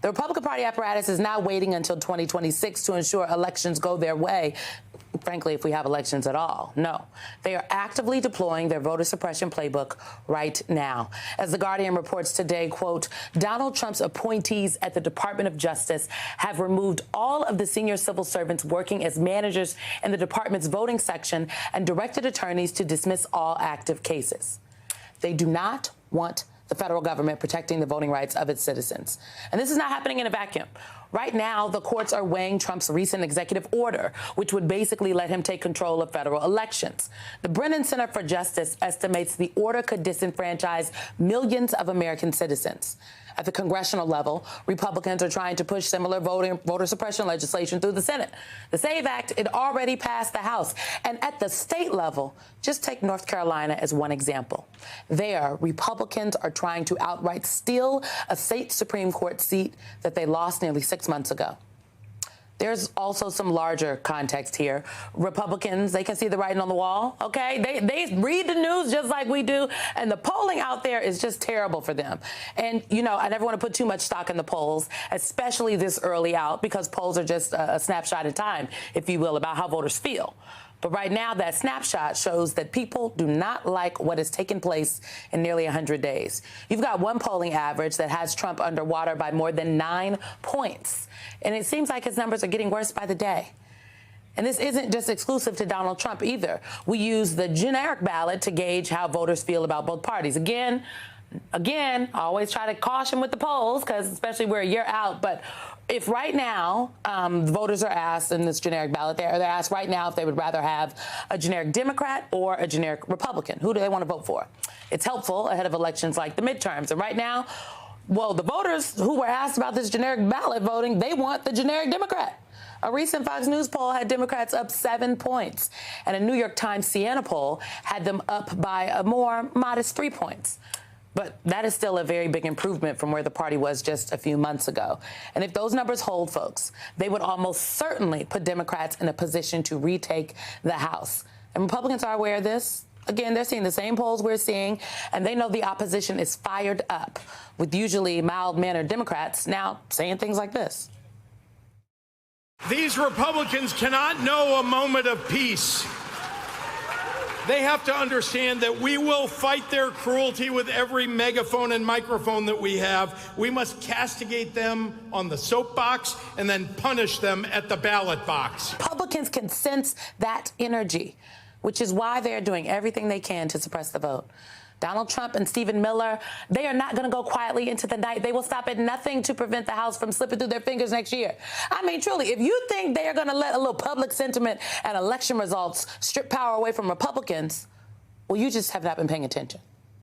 The Republican Party apparatus is not waiting until 2026 to ensure elections go their way. Frankly, if we have elections at all. No. They are actively deploying their voter suppression playbook right now. As The Guardian reports today, quote, Donald Trump's appointees at the Department of Justice have removed all of the senior civil servants working as managers in the department's voting section and directed attorneys to dismiss all active cases. They do not want the federal government protecting the voting rights of its citizens. And this is not happening in a vacuum. Right now, the courts are weighing Trump's recent executive order, which would basically let him take control of federal elections. The Brennan Center for Justice estimates the order could disenfranchise millions of American citizens. At the congressional level, Republicans are trying to push similar voter suppression legislation through the Senate. The SAVE Act, it already passed the House. And at the state level, just take North Carolina as one example. There, Republicans are trying to outright steal a state Supreme Court seat that they lost nearly 6 months ago. There's also some larger context here. Republicans, they can see the writing on the wall, okay? They read the news just like we do, and the polling out there is just terrible for them. And, you know, I never want to put too much stock in the polls, especially this early out, because polls are just a snapshot in time, if you will, about how voters feel. But right now, that snapshot shows that people do not like what has taken place in nearly 100 days. You've got one polling average that has Trump underwater by more than 9 points. And it seems like his numbers are getting worse by the day. And this isn't just exclusive to Donald Trump either. We use the generic ballot to gauge how voters feel about both parties. Again, I always try to caution with the polls, because especially we're a year out. But if right now voters are asked in this generic ballot, they're asked right now if they would rather have a generic Democrat or a generic Republican. Who do they want to vote for? It's helpful ahead of elections like the midterms. And right now, well, the voters who were asked about this generic ballot voting, they want the generic Democrat. A recent Fox News poll had Democrats up 7 points, and a New York Times Siena poll had them up by a more modest 3 points. But that is still a very big improvement from where the party was just a few months ago. And if those numbers hold, folks, they would almost certainly put Democrats in a position to retake the House. And Republicans are aware of this. Again, they're seeing the same polls we're seeing, and they know the opposition is fired up, with usually mild-mannered Democrats now saying things like this. These Republicans cannot know a moment of peace. They have to understand that we will fight their cruelty with every megaphone and microphone that we have. We must castigate them on the soapbox and then punish them at the ballot box. Republicans can sense that energy, which is why they're doing everything they can to suppress the vote. Donald Trump and Stephen Miller, they are not going to go quietly into the night. They will stop at nothing to prevent the House from slipping through their fingers next year. I mean, truly, if you think they are going to let a little public sentiment and election results strip power away from Republicans, well, you just have not been paying attention.